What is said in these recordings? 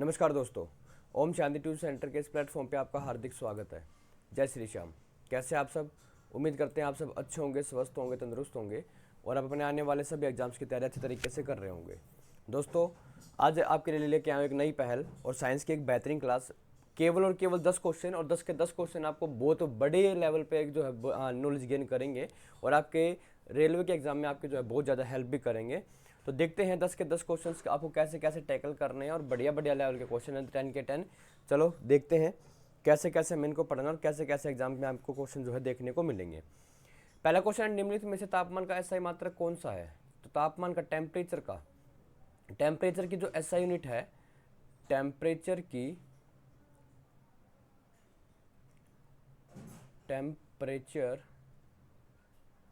नमस्कार दोस्तों, Om Shanti tuition centre के इस प्लेटफॉर्म पे आपका हार्दिक स्वागत है। जय श्री श्याम। कैसे आप सब? उम्मीद करते हैं आप सब अच्छे होंगे, स्वस्थ होंगे, तंदुरुस्त होंगे और आप अपने आने वाले सभी एग्जाम्स की तैयारी अच्छे तरीके से कर रहे होंगे। दोस्तों, आज आपके लिए लेके आया एक नई पहल और साइंस की एक बेहतरीन क्लास। केवल और केवल 10 क्वेश्चन और 10 के 10 क्वेश्चन आपको बहुत बड़े लेवल पे एक जो है नॉलेज गेन करेंगे और आपके रेलवे के एग्जाम में आपके जो है बहुत ज़्यादा हेल्प भी करेंगे। तो देखते हैं 10 के 10 क्वेश्चंस आपको कैसे कैसे टैकल करने हैं और बढ़िया बढ़िया लेवल के क्वेश्चन हैं 10 के 10। चलो देखते हैं कैसे कैसे हमें इनको पढ़ना और कैसे कैसे एग्जाम में आपको क्वेश्चन जो है देखने को मिलेंगे। पहला क्वेश्चन है, निम्नलिखित में से तापमान का एसआई मात्रक कौन सा है? तो तापमान का टेम्परेचर की जो एसआई यूनिट है, टेम्परेचर की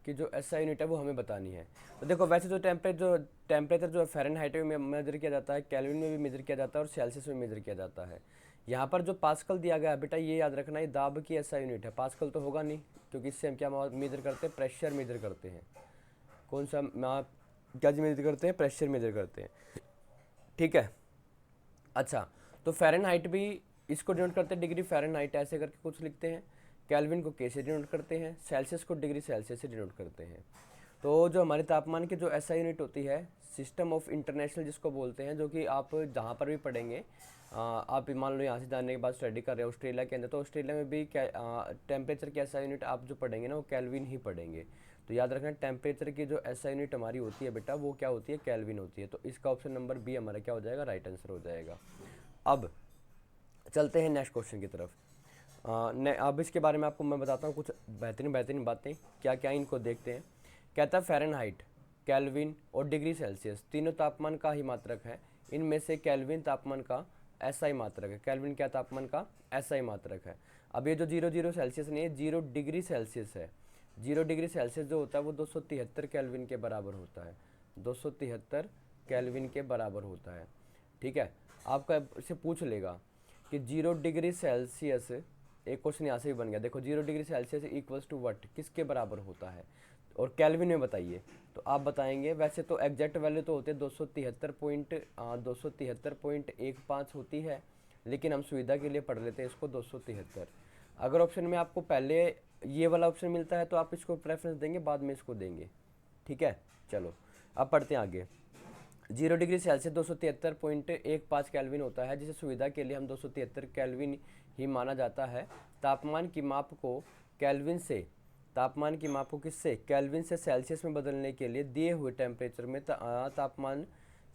जो एसआई यूनिट है वो हमें बतानी है। तो देखो, वैसे तो टेम्परेचर जो है फ़ारेनहाइट में मेजर किया जाता है, केल्विन में भी मेजर किया जाता है और सेल्सियस में मेजर किया जाता है। यहाँ पर जो पास्कल दिया गया है बेटा, ये याद रखना, ये दाब की एसआई यूनिट है। पास्कल तो होगा नहीं, क्योंकि इससे हम क्या मेजर करते हैं? प्रेशर मेजर करते हैं। कौन सा क्या मेजर करते हैं? प्रेशर मेजर करते हैं। ठीक है। अच्छा, तो फ़ारेनहाइट भी इसको डिनोट करते हैं, डिग्री फ़ारेनहाइट ऐसे करके कुछ लिखते हैं। केल्विन को के से डिनोट करते हैं, सेल्सियस को डिग्री सेल्सियस से डिनोट करते हैं। तो जो हमारे तापमान की जो एसआई यूनिट होती है, सिस्टम ऑफ इंटरनेशनल जिसको बोलते हैं, जो कि आप जहाँ पर भी पढ़ेंगे, आप मान लो यहाँ से जाने के बाद स्टडी कर रहे हो ऑस्ट्रेलिया के अंदर, तो ऑस्ट्रेलिया में भी टेम्परेचर की एसआई यूनिट आप जो पढ़ेंगे ना, वो केल्विन ही पढ़ेंगे। तो याद रखना, टेम्परेचर की जो एसआई यूनिट हमारी होती है बेटा, वो क्या होती है? केल्विन होती है। तो इसका ऑप्शन नंबर बी हमारा क्या हो जाएगा? राइट आंसर हो जाएगा। अब चलते हैं नेक्स्ट क्वेश्चन की तरफ। अब इसके बारे में आपको मैं बताता हूँ कुछ बेहतरीन बेहतरीन बातें, क्या क्या इनको देखते हैं। कहता है फ़ारेनहाइट, केल्विन और डिग्री सेल्सियस तीनों तापमान का ही मात्रक है। इनमें से केल्विन तापमान का एसआई मात्रक है। केल्विन क्या तापमान का एसआई मात्रक है? अब ये जो 0 सेल्सियस नहीं है, 0 डिग्री सेल्सियस है। 0 डिग्री सेल्सियस जो होता है वो 273 केल्विन के बराबर होता है। 273 केल्विन के बराबर होता है। ठीक है। आपका इसे पूछ लेगा कि 0 डिग्री सेल्सियस, एक क्वेश्चन यहाँ से भी बन गया। देखो, 0 degree Celsius equals to what, किसके बराबर होता है? और केल्विन में बताइए। तो आप बताएंगे, वैसे तो एग्जैक्ट वैल्यू तो होती है 273.15 होती है, लेकिन हम सुविधा के लिए पढ़ लेते हैं इसको 273। अगर ऑप्शन में आपको पहले ये वाला ऑप्शन मिलता है तो आप इसको प्रेफरेंस देंगे, बाद में इसको देंगे। ठीक है, चलो अब पढ़ते हैं आगे। 0 डिग्री सेल्सियस 273.15 केल्विन होता है, जिसे सुविधा के लिए हम 273 केल्विन ही माना जाता है। तापमान की माप को किससे? केल्विन से सेल्सियस में बदलने के लिए दिए हुए टेम्परेचर में तापमान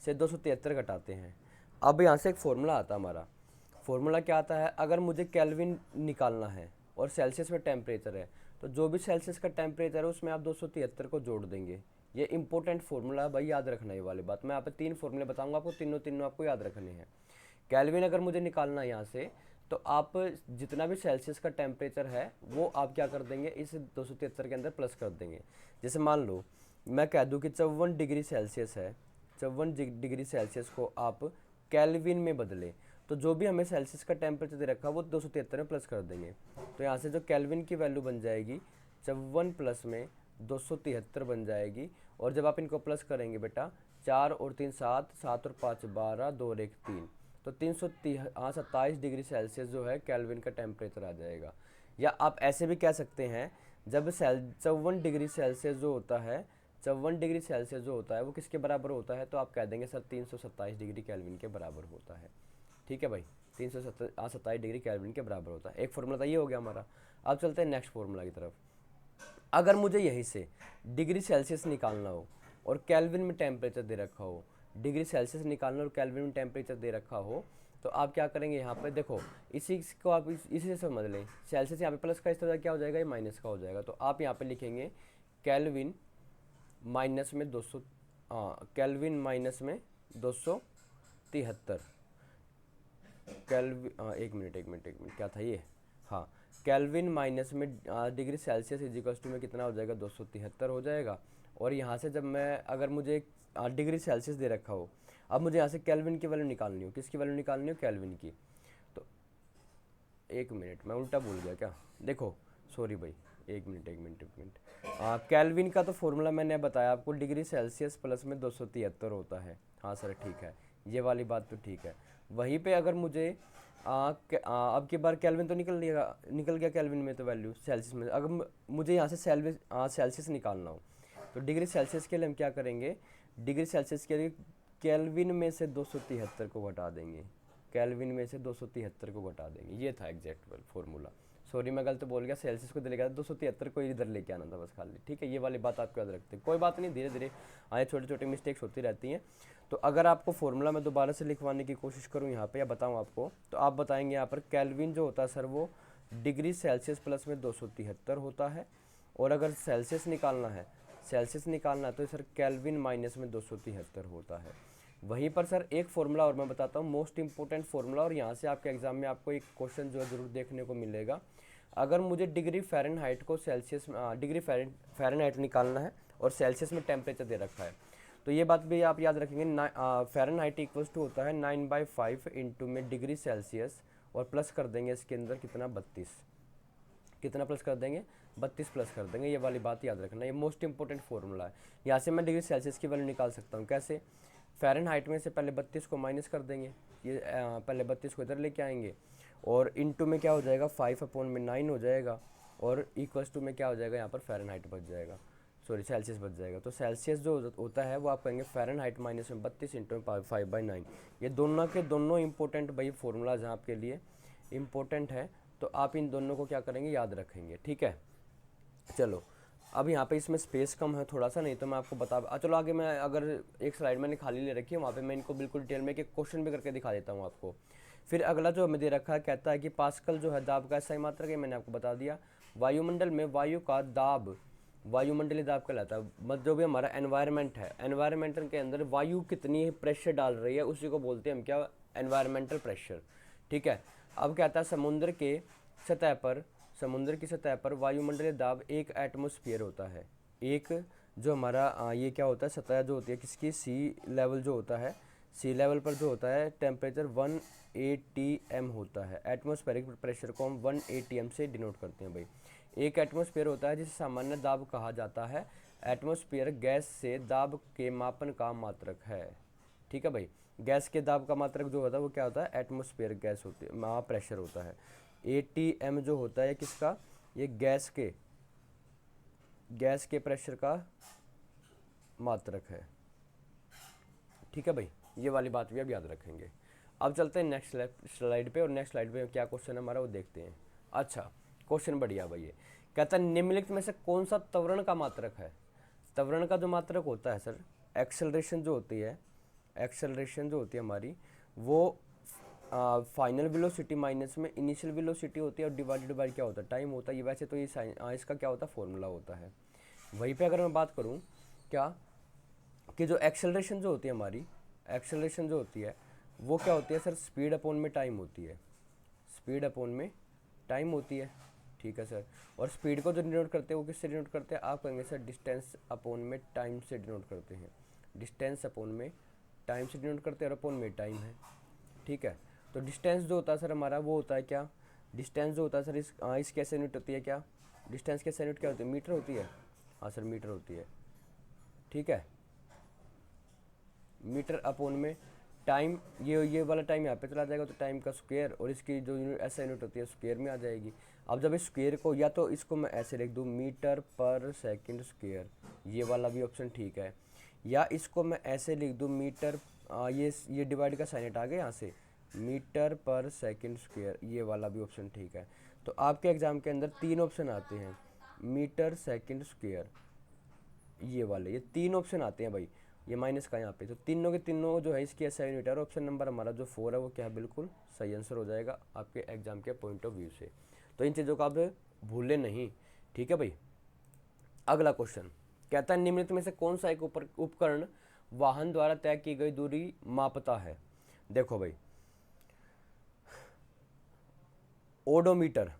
से 273 घटाते हैं। अब यहाँ से एक फॉर्मूला आता है हमारा। फॉर्मूला क्या आता है? अगर मुझे केल्विन निकालना है और सेल्सियस में टेम्परेचर है, तो जो भी सेल्सियस का टेम्परेचर है उसमें आप 273 को जोड़ देंगे। ये इंपॉर्टेंट फॉर्मूला है भाई, याद रखना ये वाली बात। मैं यहाँ पे 3 फॉर्मूले बताऊंगा आपको, तीनों आपको याद रखने हैं। केल्विन अगर मुझे निकालना है यहाँ से, तो आप जितना भी सेल्सियस का टेम्परेचर है वो आप क्या कर देंगे? इस 273 के अंदर प्लस कर देंगे। जैसे मान लो मैं कह दूँ कि 54 डिग्री सेल्सियस है, 54 डिग्री सेल्सियस को आप केल्विन में बदलें, तो जो भी हमें सेल्सियस का टेम्परेचर दे रखा है वो 273 में प्लस कर देंगे। तो यहाँ से जो केल्विन की वैल्यू बन जाएगी 54 प्लस में 273 बन जाएगी। और जब आप इनको प्लस करेंगे बेटा, 4 और 3 7, 7 और 5 12, 2 और 1 3, तो 327 डिग्री सेल्सियस जो है केल्विन का टेम्परेचर आ जाएगा। या आप ऐसे भी कह सकते हैं, जब 54 डिग्री सेल्सियस जो होता है, 54 डिग्री सेल्सियस जो होता है वो किसके बराबर होता है? तो आप कह देंगे सर 327 डिग्री केल्विन के बराबर होता है। ठीक है भाई, 327 डिग्री केल्विन के बराबर होता है। एक फॉर्मूला तो ये हो गया हमारा। अब चलते हैं नेक्स्ट फॉर्मूला की तरफ। अगर मुझे यहीं से डिग्री सेल्सियस निकालना हो और केल्विन में टेम्परेचर दे रखा हो, डिग्री सेल्सियस निकालना और केल्विन में टेम्परेचर दे रखा हो, तो आप क्या करेंगे? यहाँ पे देखो, इसी को आप इसी से समझ लें। सेल्सियस यहाँ पे प्लस का इस्तेमाल क्या हो जाएगा? ये माइनस का हो जाएगा। तो आप यहाँ पे लिखेंगे केल्विन माइनस में 200, केल्विन माइनस में 273 केल्विन, एक मिनट क्या था ये? हाँ, केल्विन माइनस में डिग्री सेल्सियस इजिकल्स टू में कितना हो जाएगा? 273 हो जाएगा। और यहाँ से जब मैं, अगर मुझे डिग्री सेल्सियस दे रखा हो, अब मुझे यहाँ से केल्विन की वैल्यू निकालनी हो, किसकी वैल्यू निकालनी हो? केल्विन की। तो एक मिनट, मैं उल्टा भूल गया क्या? देखो, सॉरी भाई, एक मिनट। केल्विन का तो फॉर्मूला मैंने बताया आपको, डिग्री सेल्सियस प्लस में 273 होता है। हाँ सर ठीक है, ये वाली बात तो ठीक है। वहीं पे अगर मुझे अब की बार केल्विन तो निकल गया केल्विन में तो वैल्यू सेल्सियस में, अगर मुझे यहाँ से सेल्सियस निकालना हो तो डिग्री सेल्सियस के लिए हम क्या करेंगे, डिग्री सेल्सियस के लिए केल्विन में से 273 को घटा देंगे, केल्विन में से 273 को घटा देंगे। ये था एग्जैक्ट फॉर्मूला। सॉरी मैं गलत बोल गया, सेल्सियस को लेके 273 को इधर लेके आना था बस खाली, ठीक है। ये वाली बात आपको याद रखते हैं, कोई बात नहीं, धीरे धीरे आए छोटे छोटे मिस्टेक्स होती रहती हैं। तो अगर आपको फॉर्मूला मैं दोबारा से लिखवाने की कोशिश करूँ यहाँ पे या बताऊँ आपको, तो आप बताएंगे यहाँ पर केल्विन जो होता है सर वो डिग्री सेल्सियस प्लस में 273 होता है, और अगर सेल्सियस निकालना है तो सर केल्विन माइनस में 273 होता है। वहीं पर सर एक फॉर्मूला और मैं बताता हूँ, मोस्ट इंपॉर्टेंट फॉर्मूला, और यहाँ से आपके एग्जाम में आपको एक क्वेश्चन जो है जरूर देखने को मिलेगा। अगर मुझे डिग्री फ़ारेनहाइट को सेल्सियस डिग्री फ़ारेनहाइट निकालना है और सेल्सियस में टेम्परेचर दे रखा है, तो ये बात भी आप याद रखेंगे, फ़ारेनहाइट इक्वल्स टू होता है 9/5 इंटू में डिग्री सेल्सियस, और प्लस कर देंगे इसके अंदर कितना 32, कितना प्लस कर देंगे 32 प्लस कर देंगे। ये वाली बात याद रखना, ये मोस्ट इंपॉर्टेंट फॉर्मूला है। यहाँ से मैं डिग्री सेल्सियस की वैल्यू निकाल सकता हूँ, कैसे, फ़ारेनहाइट में से पहले 32 को माइनस कर देंगे, ये पहले 32 को इधर लेके आएंगे, और इनटू में क्या हो जाएगा 5/9 हो जाएगा, और इक्वल्स टू में क्या हो जाएगा यहाँ पर फ़ारेनहाइट बच जाएगा, सॉरी सेल्सियस बच जाएगा। तो सेल्सियस जो होता है वो आप कहेंगे फ़ारेनहाइट माइनस में 32 इंटू 5/9। ये दोनों के दोनों इंपॉर्टेंट भाई फॉर्मूलाज हैं आपके लिए इंपॉर्टेंट है, तो आप इन दोनों को क्या करेंगे याद रखेंगे, ठीक है। चलो अब यहाँ पे इसमें स्पेस कम है थोड़ा सा, नहीं तो मैं आपको बता चलो आगे मैं अगर एक स्लाइड मैंने खाली ले रखी है वहाँ पे मैं इनको बिल्कुल डिटेल में एक क्वेश्चन भी करके दिखा देता हूँ आपको। फिर अगला जो हमें दे रखा है कहता है कि पास्कल जो है दाब का SI मात्रक है, मैंने आपको बता दिया। वायुमंडल में वायु का दाब वायुमंडलीय दाब कहलाता है, मतलब जो भी हमारा एनवायरनमेंट है, एनवायरनमेंटल के अंदर वायु कितनी प्रेशर डाल रही है उसी को बोलते हैं हम क्या, एनवायरनमेंटल प्रेशर, ठीक है। अब कहता है समुद्र की सतह पर वायुमंडलीय दाब 1 एटमॉस्फेयर होता है। एक जो हमारा ये क्या होता है, सतह जो होती है किसकी, सी लेवल जो होता है, सी लेवल पर जो होता है टेम्परेचर 1 atm होता है। एटमॉस्फेरिक प्रेशर को हम 1 atm से डिनोट करते हैं भाई। एक एटमॉस्फेयर होता है जिसे सामान्य दाब कहा जाता है। एटमॉस्फेयर गैस से दाब के मापन का मात्रक है, ठीक है भाई। गैस के दाब का मात्रक जो होता है वो क्या होता है, एटमॉस्फेयर गैस होती है, प्रेशर होता है। atm जो होता है किसका, ये गैस के प्रेशर का मात्रक है, ठीक है भाई। ये वाली बात भी आप याद रखेंगे। अब चलते हैं नेक्स्ट स्लाइड पे, और नेक्स्ट स्लाइड पे क्या क्वेश्चन है हमारा वो देखते हैं। अच्छा क्वेश्चन बढ़िया भाई, ये कहता है निम्नलिखित में से कौन सा त्वरण का मात्रक है। त्वरण का जो मात्रक होता है सर, एक्सेलरेशन जो होती है हमारी, वो फाइनल वेलोसिटी माइनस में इनिशियल वेलोसिटी होती है, और डिवाइडेड बाय क्या होता है, टाइम होता है। ये वैसे तो ये इसका क्या होता है, फॉर्मूला होता है। वहीं पे अगर मैं बात करूँ क्या कि जो एक्सेलरेशन जो होती है हमारी, एक्सेलरेशन जो होती है वो क्या होती है सर, स्पीड अपॉन में टाइम होती है, स्पीड अपॉन में टाइम होती है, ठीक है सर। और स्पीड को जो डिनोट करते हैं वो किससे डिनोट करते हैं, आप कहेंगे सर डिस्टेंस अपॉन में टाइम से डिनोट करते हैं। डिस्टेंस अपॉन में टाइम से डिनोट करते हैं, और अपॉन में टाइम है, ठीक है। तो डिस्टेंस जो होता है सर हमारा वो होता है क्या, डिस्टेंस जो होता है सर इस कैसे यूनिट होती है, क्या डिस्टेंस कैसे यूनिट क्या होती है, मीटर होती है, हाँ सर मीटर होती है, ठीक है। मीटर अपॉन में टाइम, ये वाला टाइम यहाँ पे चला जाएगा तो टाइम का स्क्वायर, और इसकी जो यूनिट ऐसा यूनिट होती है स्क्वायर में आ जाएगी। अब जब इस स्क्वायर को, या तो इसको मैं ऐसे लिख दूँ मीटर पर सेकंड स्क्वायर, ये वाला भी ऑप्शन ठीक है, या इसको मैं ऐसे लिख दूँ मीटर, ये डिवाइड का साइन आ गया यहाँ से, मीटर पर सेकंड स्क्वायर, ये वाला भी ऑप्शन ठीक है। तो आपके एग्जाम के अंदर 3 ऑप्शन आते हैं, मीटर सेकंड स्क्वायर, ये वाले, ये 3 ऑप्शन आते हैं भाई, ये माइनस का यहाँ पे, तो तीनों के तीनों जो है इसकी ऐसा यूनिट है, और ऑप्शन नंबर हमारा जो 4 है वो क्या है, बिल्कुल सही आंसर हो जाएगा आपके एग्जाम के पॉइंट ऑफ व्यू से। तो इन चीज़ों को आप भूलें नहीं, ठीक है भाई। अगला क्वेश्चन कहता है निम्नलिखित में से कौन सा एक उपकरण वाहन द्वारा तय की गई दूरी मापता है। देखो भाई, ओडोमीटर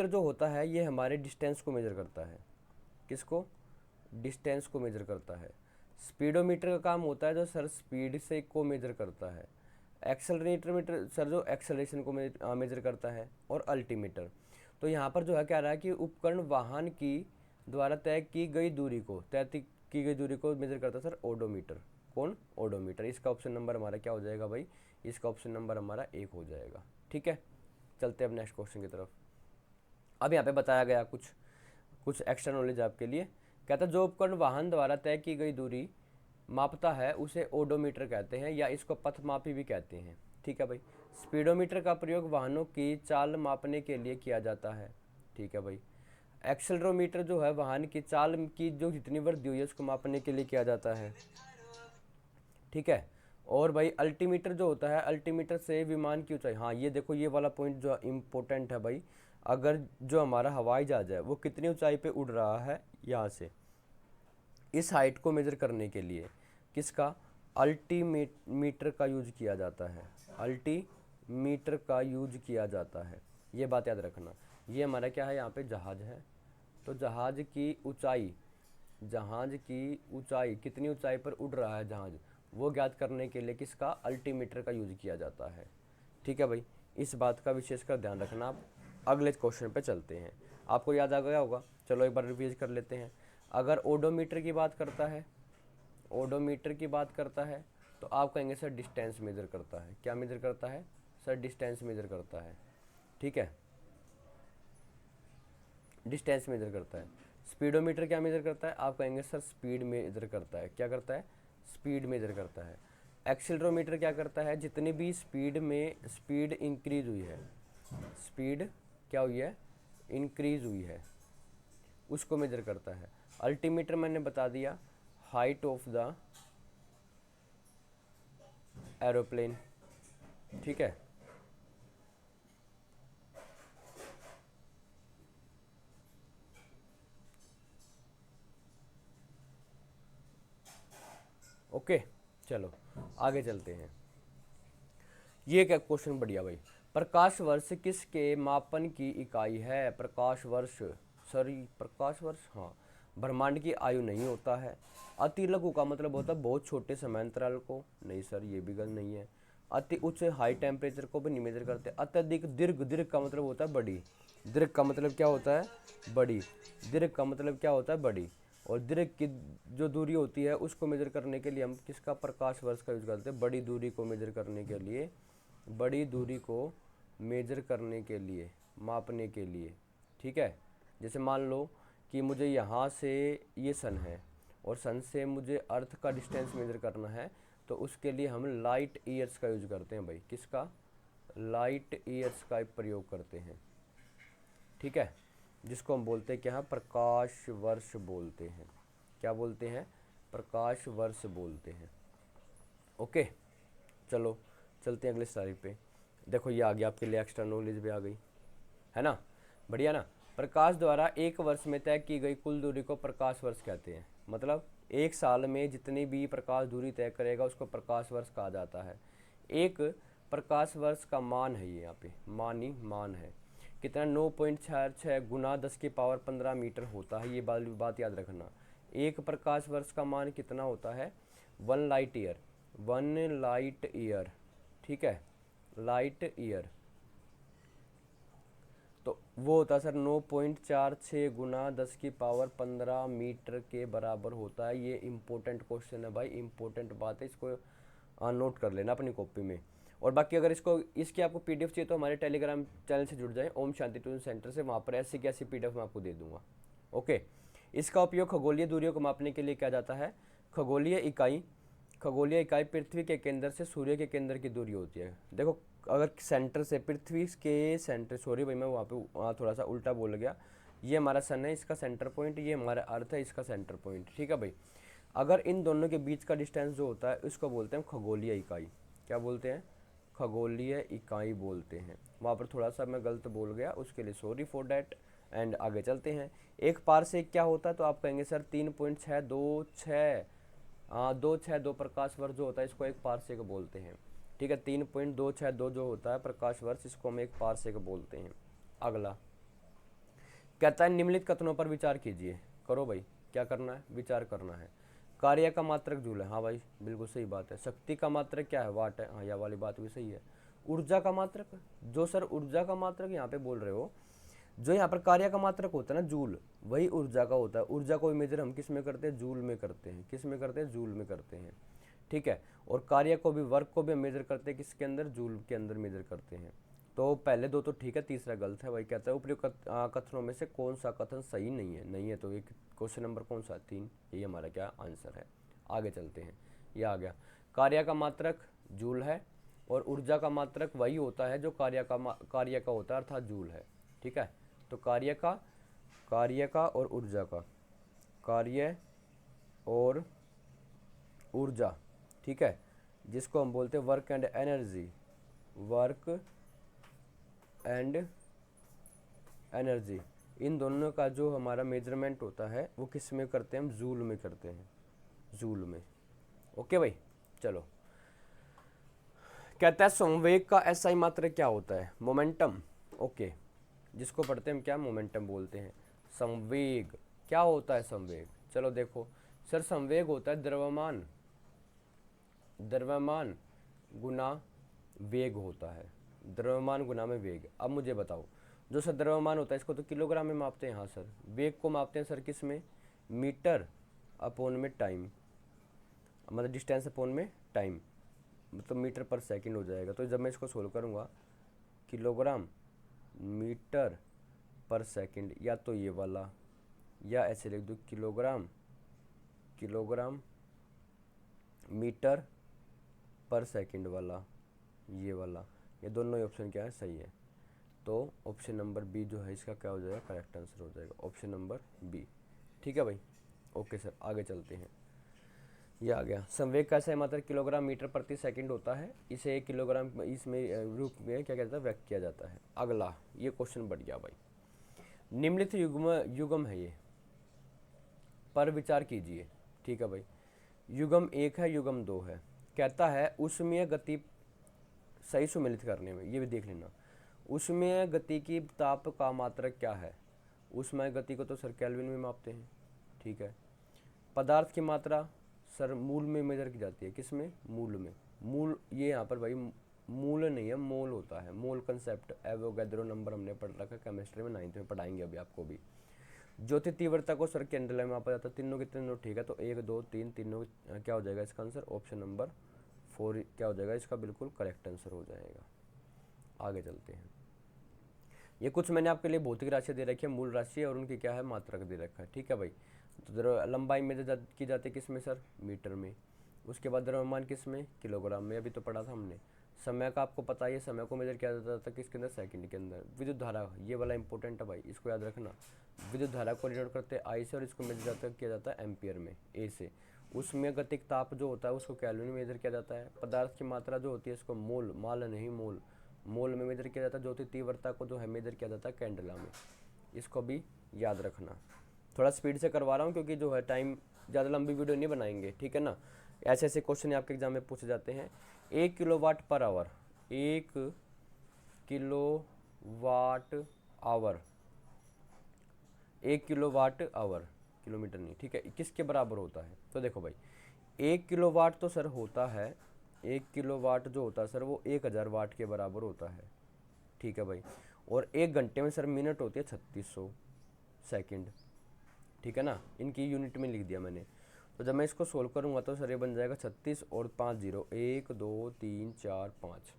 जो होता है ये हमारे डिस्टेंस को मेजर करता है, किसको, डिस्टेंस को मेजर करता है। स्पीडोमीटर का काम होता है जो सर स्पीड से को मेजर करता है। एक्सेलरेटर सर जो एक्सेलरेशन को मेजर करता है, और अल्टीमीटर। तो यहाँ पर जो है कह रहा है कि उपकरण वाहन की द्वारा तय की गई दूरी को मेजर करता है सर ओडोमीटर। कौन, ओडोमीटर। इसका ऑप्शन नंबर हमारा क्या हो जाएगा भाई, इसका ऑप्शन नंबर हमारा 1 हो जाएगा। ठीक है, चलते हैं अब नेक्स्ट क्वेश्चन की तरफ। अब यहाँ पे बताया गया कुछ एक्स्ट्रा नॉलेज आपके लिए। कहता है जो उपकरण वाहन द्वारा तय की गई दूरी मापता है उसे ओडोमीटर कहते हैं या इसको पथमापी भी कहते हैं। ठीक है भाई। स्पीडोमीटर का प्रयोग वाहनों की चाल मापने के लिए किया जाता है। ठीक है भाई। एक्सेलरोमीटर जो है वाहन की चाल की जो जितनी वृद्धि हुई है उसको मापने के लिए किया जाता है। ठीक है। और भाई अल्टीमीटर जो होता है, अल्टीमीटर से विमान की ऊंचाई, हाँ ये देखो ये वाला पॉइंट जो इम्पोर्टेंट है भाई, अगर जो हमारा हवाई जहाज है वो कितनी ऊंचाई पे उड़ रहा है यहाँ से, इस हाइट को मेजर करने के लिए किसका, अल्टीमीटर का यूज किया जाता है। अल्टीमीटर का यूज किया जाता है, ये बात याद रखना। ये हमारा क्या है, यहाँ पे जहाज है, तो जहाज की ऊंचाई कितनी ऊंचाई पर उड़ रहा है जहाज, वो ज्ञात करने के लिए किसका, अल्टीमीटर का यूज किया जाता है। ठीक है भाई, इस बात का विशेषकर ध्यान रखना। आप अगले क्वेश्चन पे चलते हैं। आपको याद आ गया होगा, चलो एक बार रिवीज कर लेते हैं। अगर ओडोमीटर की बात करता है तो आप कहेंगे सर डिस्टेंस मेजर करता है। क्या मेजर करता है सर, डिस्टेंस मेजर करता है। ठीक है, डिस्टेंस मेजर करता है। स्पीडोमीटर क्या मेजर करता है, आप कहेंगे सर स्पीड मेजर करता है। क्या करता है, स्पीड मेजर करता है। एक्सीलरोमीटर क्या करता है, जितनी भी स्पीड इंक्रीज हुई है, स्पीड क्या हुई है, इंक्रीज हुई है, उसको मेजर करता है। अल्टीमीटर मैंने बता दिया, हाइट ऑफ द एरोप्लेन। ठीक है, ओके चलो आगे चलते हैं। ये क्या क्वेश्चन बढ़िया भाई, प्रकाश वर्ष किसके मापन की इकाई है। प्रकाश वर्ष, सॉरी प्रकाश वर्ष, हाँ ब्रह्मांड की आयु नहीं होता है। अति लघु का मतलब होता है बहुत छोटे समयांतराल को, नहीं सर ये भी गलत नहीं है। अति उच्च हाई टेम्परेचर को भी नहीं मेजर करते। अत्यधिक दीर्घ, दीर्घ का मतलब होता है बड़ी, दीर्घ का मतलब क्या होता है, बड़ी, दीर्घ का मतलब क्या होता है, बड़ी। और दीर्घ की जो दूरी होती है उसको मेजर करने के लिए हम किसका, प्रकाश वर्ष का यूज करते हैं। बड़ी दूरी को मेजर करने के लिए, बड़ी दूरी को मेजर करने के लिए, मापने के लिए। ठीक है, जैसे मान लो कि मुझे यहाँ से ये सन है और सन से मुझे अर्थ का डिस्टेंस मेजर करना है, तो उसके लिए हम लाइट ईयर्स का यूज करते हैं भाई। किसका, लाइट ईयर्स का प्रयोग करते हैं। ठीक है, जिसको हम बोलते हैं क्या है, प्रकाश वर्ष बोलते हैं। क्या बोलते हैं, प्रकाश वर्ष बोलते हैं। ओके चलो चलते हैं अगले स्लाइड पे। देखो ये आ गया आपके लिए, एक्स्ट्रा नॉलेज भी आ गई है ना, बढ़िया ना। प्रकाश द्वारा एक वर्ष में तय की गई कुल दूरी को प्रकाश वर्ष कहते हैं। मतलब एक साल में जितनी भी प्रकाश दूरी तय करेगा उसको प्रकाश वर्ष कहा जाता है। एक प्रकाश वर्ष का मान है, ये यहाँ पे मान है कितना, 9.66 गुना 10⁻15 मीटर होता है। ये बात याद रखना। एक प्रकाश वर्ष का मान कितना होता है, 1 लाइट ईयर। ठीक है, लाइट ईयर, तो वो होता है सर 9.46 गुना 10⁻15 मीटर के बराबर होता है। ये इम्पोर्टेंट क्वेश्चन है भाई, इम्पोर्टेंट बात है, इसको नोट कर लेना अपनी कॉपी में। और बाकी अगर इसकी आपको पीडीएफ चाहिए तो हमारे टेलीग्राम चैनल से जुड़ जाएं, ओम शांति ट्यूशन सेंटर से, वहाँ पर ऐसी की ऐसी पीडीएफ मैं आपको दे दूंगा। ओके, इसका उपयोग खगोलीय दूरियों को मापने के लिए किया जाता है। खगोलीय इकाई पृथ्वी के केंद्र से सूर्य के केंद्र की दूरी होती है। देखो अगर सेंटर से, पृथ्वी के सेंटर, सॉरी भाई मैं वहाँ थोड़ा सा उल्टा बोल गया, ये हमारा सन है, इसका सेंटर पॉइंट, ये हमारा अर्थ है, इसका सेंटर पॉइंट। ठीक है भाई, अगर इन दोनों के बीच का डिस्टेंस जो होता है उसको बोलते हैं खगोलीय इकाई। क्या बोलते हैं, खगोलीय इकाई बोलते हैं। वहाँ पर थोड़ा सा मैं गलत बोल गया, उसके लिए सॉरी फॉर डैट। एंड आगे चलते हैं। एक पारसेक क्या होता है, तो आप कहेंगे सर 3.626 प्रकाश वर्ष जो होता है इसको एक पारसेक बोलते हैं। ठीक है, 3.262 जो होता है प्रकाश वर्ष, इसको हम एक पारसेक बोलते हैं। अगला कहता है निम्नलिखित कथनों पर विचार कीजिए। करो भाई, क्या करना है, विचार करना है। कार्य का मात्रक जूल है, हाँ भाई बिल्कुल सही बात है। शक्ति का मात्रक क्या है, वाट है, हाँ यह वाली बात भी सही है। ऊर्जा का मात्रक, जो सर ऊर्जा का मात्रक यहाँ पे बोल रहे हो, जो यहाँ पर कार्य का मात्रक होता है ना जूल, वही ऊर्जा का होता है। ऊर्जा को मेजर हम किस में करते हैं, जूल में करते हैं। किस में करते हैं, जूल में करते हैं। ठीक है। और कार्य को भी, वर्क को भी हम मेजर करते हैं किसके अंदर, जूल के अंदर मेजर करते हैं। तो पहले दो तो ठीक है, तीसरा गलत है। वही कहता है उपयुक्त कथनों में से कौन सा कथन सही नहीं है, नहीं है तो एक क्वेश्चन नंबर कौन सा, 3, यही हमारा क्या आंसर है। आगे चलते हैं, ये आ गया। कार्य का मात्रक जूल है और ऊर्जा का मात्रक वही होता है जो कार्य का होता है, अर्थात जूल है। ठीक है, तो कार्य का और ऊर्जा का, कार्य और ऊर्जा, ठीक है, जिसको हम बोलते हैं work and energy, work and energy, इन दोनों का जो हमारा मेजरमेंट होता है वो किस में करते हैं हम, जूल में करते हैं, जूल में। ओके भाई, चलो। कहता है संवेग का एसआई मात्रक क्या होता है, मोमेंटम। ओके, जिसको पढ़ते हैं हम क्या, मोमेंटम बोलते हैं। संवेग क्या होता है, संवेग, चलो देखो सर, संवेग होता है द्रव्यमान, द्रव्यमान गुना वेग होता है, द्रव्यमान गुना में वेग। अब मुझे बताओ, जो सर द्रव्यमान होता है इसको तो किलोग्राम में मापते हैं, हाँ सर। वेग को मापते हैं सर किस में, मीटर अपॉन में टाइम, मतलब डिस्टेंस अपॉन में टाइम, मतलब मीटर पर सेकंड हो जाएगा। तो जब मैं इसको सोल्व करूँगा, किलोग्राम मीटर पर सेकंड, या तो ये वाला, या ऐसे लिख दूँ, किलोग्राम मीटर पर सेकंड वाला, ये वाला, ये दोनों ही ऑप्शन क्या है, सही है। तो ऑप्शन नंबर बी जो है इसका क्या हो जाएगा, करेक्ट आंसर हो जाएगा, ऑप्शन नंबर बी। ठीक है भाई, ओके सर, आगे चलते हैं। ये आ गया, संवेग का सही मात्रक किलोग्राम मीटर प्रति सेकंड होता है, इसे 1 किलोग्राम इसमें रूप में क्या कहता है, व्यक्त किया जाता है। अगला ये क्वेश्चन बढ़ गया भाई, निम्नलिखित युग्म है ये, पर विचार कीजिए। ठीक है भाई, युग्म 1 है, युग्म 2 है। कहता है ऊष्मीय गति सही सुमेलित करने में, ये भी देख लेना, ऊष्मीय गति की ताप का मात्रक क्या है। ऊष्मीय गति को तो सर केल्विन में मापते हैं, ठीक है। पदार्थ की मात्रा सर मूल में मेजर की जाती है, किस में, मूल में। मूल ये यहाँ पर भाई मूल नहीं है, मोल होता है, मोल कंसेप्ट, एवोगैड्रो नंबर हमने पढ़ रखा है केमिस्ट्री में, 9th में पढ़ाएंगे अभी आपको भी। ज्योति तीव्रता को सर कैंडल में मापा जाता है, तीनों के तीनों ठीक है। तो 1 2 3 तीनों क्या हो जाएगा इसका आंसर, ऑप्शन नंबर 4 क्या हो जाएगा इसका, बिल्कुल करेक्ट आंसर हो जाएगा। आगे चलते हैं, ये कुछ मैंने आपके लिए भौतिक राशि दे रखी है, मूल राशि और उनकी क्या है, मात्रक दे रखा है। ठीक है भाई, तो लंबाई मेजर की जाती है किस में सर, मीटर में। उसके बाद द्रव्यमान किस में, किलोग्राम में, अभी तो पढ़ा था हमने। समय का आपको पता है, समय को मेजर किया जाता था किसके अंदर, सेकंड के अंदर। विद्युत धारा, ये वाला इंपॉर्टेंट है भाई, इसको याद रखना। विद्युत धारा को रिजोल्व करते हैं आई से, और इसको मेजर किया जाता है एम्पियर में, ए से। उसमें गतिक ताप जो होता है उसको केल्विन में मेजर किया जाता है। पदार्थ की मात्रा जो होती है इसको मोल, माल नहीं मोल, मोल में मेजर किया जाता है। ज्योति तीव्रता को जो है मेजर किया जाता है कैंडला में, इसको भी याद रखना। थोड़ा स्पीड से करवा रहा हूँ क्योंकि जो है टाइम, ज़्यादा लंबी वीडियो नहीं बनाएंगे, ठीक है ना। ऐसे ऐसे क्वेश्चन आपके एग्जाम में पूछे जाते हैं। 1 kilowatt per hour, 1 kilowatt hour, 1 kilowatt hour, kilometre नहीं, ठीक है, किसके बराबर होता है। तो देखो भाई, 1 किलोवाट तो सर होता है, 1 किलोवाट जो होता है सर वो 1000 वाट के बराबर होता है, ठीक है भाई। और 1 घंटे में सर मिनट होती है 3600 सेकंड, ठीक है ना, इनकी यूनिट में लिख दिया मैंने। तो जब मैं इसको सोल्व करूँगा तो सर ये बन जाएगा 36 और 5 0, 1 2 3 4 5।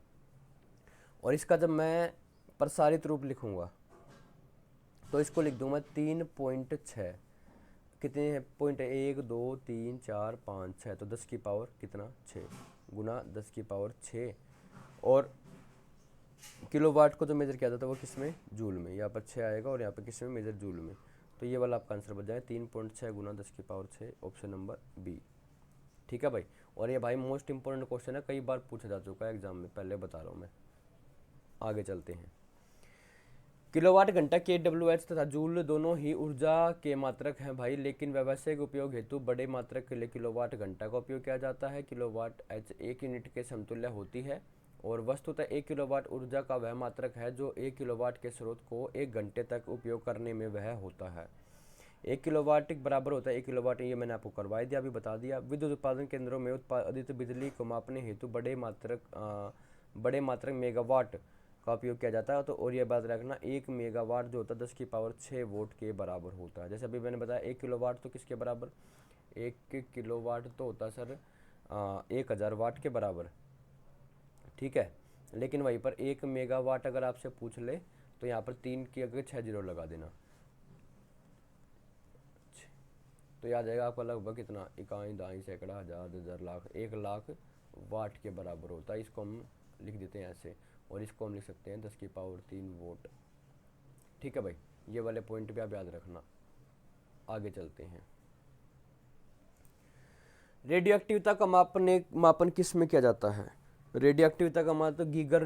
और इसका जब मैं प्रसारित रूप लिखूँगा तो इसको लिख दूँगा 3.6, कितने हैं पॉइंट, 1 2 3 4 5 6, तो 10 की पावर कितना, 6 गुना 10 की पावर 6। और किलोवाट को जो मेजर किया जाता है वो किस में, जूल में, यहाँ पर 6 आएगा और यहाँ पर किस में मेजर, जूल में। तो ये वाला आपका आंसर बन जाए 3.6 गुना 10 की पावर 6, ऑप्शन नंबर बी। ठीक है भाई, और ये भाई मोस्ट इंपॉर्टेंट क्वेश्चन है, कई बार पूछा जा चुका है एग्जाम में, पहले बता रहा हूँ मैं। आगे चलते हैं, किलोवाट घंटा KWH तथा जूल दोनों ही ऊर्जा के मात्रक हैं भाई, लेकिन व्यावसायिक उपयोग हेतु बड़े मात्रक के लिए किलोवाट घंटा का उपयोग किया जाता है। किलोवाट H 1 यूनिट के समतुल्य होती है और वस्तुतः 1 किलोवाट ऊर्जा का वह मात्रक है जो 1 किलोवाट के स्रोत को 1 घंटे तक उपयोग करने में वह होता है। 1 किलोवाट बराबर होता है 1 किलोवाट, ये मैंने आपको करवा दिया, अभी बता दिया। विद्युत उत्पादन केंद्रों में उत्पादित बिजली को मापने हेतु बड़े मात्रक मेगावाट का उपयोग किया जाता है। तो और ये बात रखना, 1 मेगावाट जो होता है 10 की पावर 6 वोट के बराबर होता है। जैसे अभी मैंने बताया 1 किलोवाट तो किसके बराबर, 1 किलोवाट तो होता है सर 1000 वाट के बराबर, ठीक है। लेकिन वहीं पर 1 मेगावाट अगर आपसे पूछ ले तो यहाँ पर 3 की अगर 6 जीरो लगा देना, तो ये आ जाएगा आपका लगभग कितना, इकाई दाई सैकड़ा हज़ार 1000 लाख 1 लाख वाट के बराबर होता है। इसको हम लिख देते हैं ऐसे, और इसको हम लिख सकते हैं 10⁻³ वोट, ठीक है भाई। ये वाले पॉइंट भी आप याद रखना। आगे चलते हैं। रेडियोएक्टिविटी का मापन किस में किया जाता है? रेडियोएक्टिविटी का मापन तो गीगर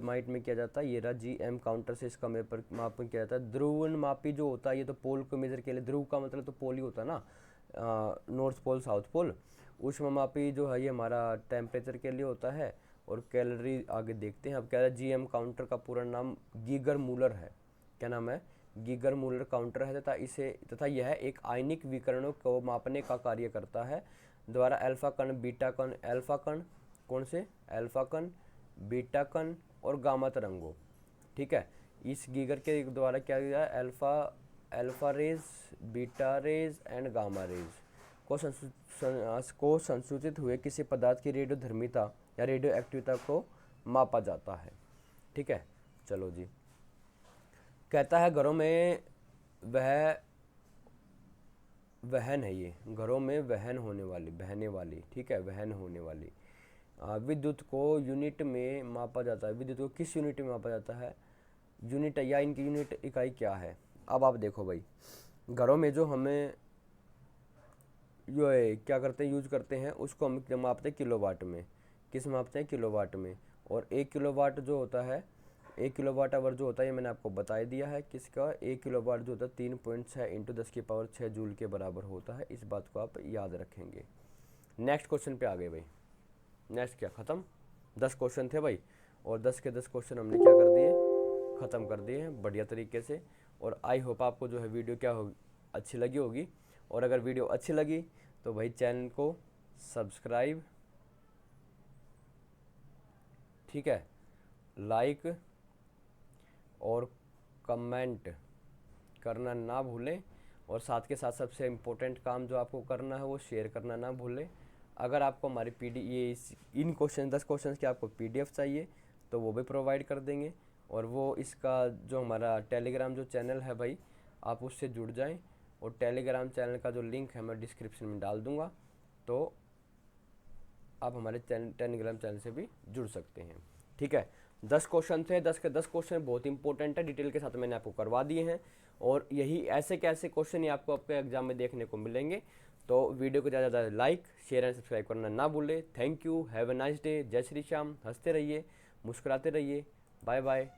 माइट में किया जाता है। ये रहा GM काउंटर से इसका मापन किया जाता है। ध्रुवनमापी जो होता है ये तो पोल को मेजर के लिए, ध्रुव का मतलब तो पोल ही होता है ना, नॉर्थ पोल साउथ पोल। ऊष्ममापी जो है ये हमारा टेम्परेचर के लिए होता है। और कैलोरी आगे देखते हैं। अब क्या है, GM काउंटर का पूरा नाम गीगर मूलर है। क्या नाम है? गीगर मूलर काउंटर है, तथा यह एक आयनिक विकरणों को मापने का कार्य करता है द्वारा अल्फा कण, बीटा कण, अल्फा कण कौन से, अल्फा कण, बीटा कण और गामा तरंगों, ठीक है। इस गीगर के द्वारा क्या किया है, alpha rays, beta rays and gamma rays को संसूचित हुए किसी पदार्थ की रेडियोधर्मिता या रेडियो एक्टिविटी को मापा जाता है, ठीक है। चलो जी, कहता है घरों में वहन है, ये घरों में वहन होने वाली, बहने वाली, ठीक है, वहन होने वाली विद्युत को यूनिट में मापा जाता है। विद्युत को किस यूनिट में मापा जाता है? यूनिट या इनकी यूनिट इकाई क्या है? अब आप देखो भाई, घरों में जो हमें क्या करते हैं, यूज करते हैं, उसको हम मापते हैं किलोवाट में। किस मापते हैं? किलोवाट में। और 1 किलोवाट जो होता है, 1 किलोवाट आवर जो होता है, ये मैंने आपको बता दिया है किसका। 1 किलोवाट जो होता है 3.6 × 10⁻6 जूल के बराबर होता है। इस बात को आप याद रखेंगे। नेक्स्ट क्वेश्चन पे आ गए भाई। नेक्स्ट क्या, ख़त्म? 10 क्वेश्चन थे भाई, और 10 के 10 क्वेश्चन हमने क्या कर दिए, ख़त्म कर दिए हैं बढ़िया तरीके से। और आई होप आपको जो है वीडियो क्या होगी, अच्छी लगी होगी। और अगर वीडियो अच्छी लगी तो भाई चैनल को सब्सक्राइब, ठीक है, लाइक और कमेंट करना ना भूलें। और साथ के साथ सबसे इम्पोर्टेंट काम जो आपको करना है वो शेयर करना ना भूलें। अगर आपको हमारी इन क्वेश्चन 10 क्वेश्चन की आपको PDF चाहिए तो वो भी प्रोवाइड कर देंगे। और वो इसका जो हमारा टेलीग्राम जो चैनल है भाई, आप उससे जुड़ जाएं। और टेलीग्राम चैनल का जो लिंक है मैं डिस्क्रिप्शन में डाल दूँगा, तो आप हमारे टेलीग्राम चैनल से भी जुड़ सकते हैं, ठीक है। 10 क्वेश्चन थे, 10 के 10 क्वेश्चन बहुत इंपॉर्टेंट है, डिटेल के साथ मैंने आपको करवा दिए हैं। और यही ऐसे कैसे क्वेश्चन ही आपको आपके एग्जाम में देखने को मिलेंगे। तो वीडियो को ज़्यादा से ज़्यादा लाइक, शेयर एंड सब्सक्राइब करना ना भूलें। Thank you, have a nice day, जय श्री श्याम। हंसते रहिए, मुस्कुराते रहिए, बाय बाय।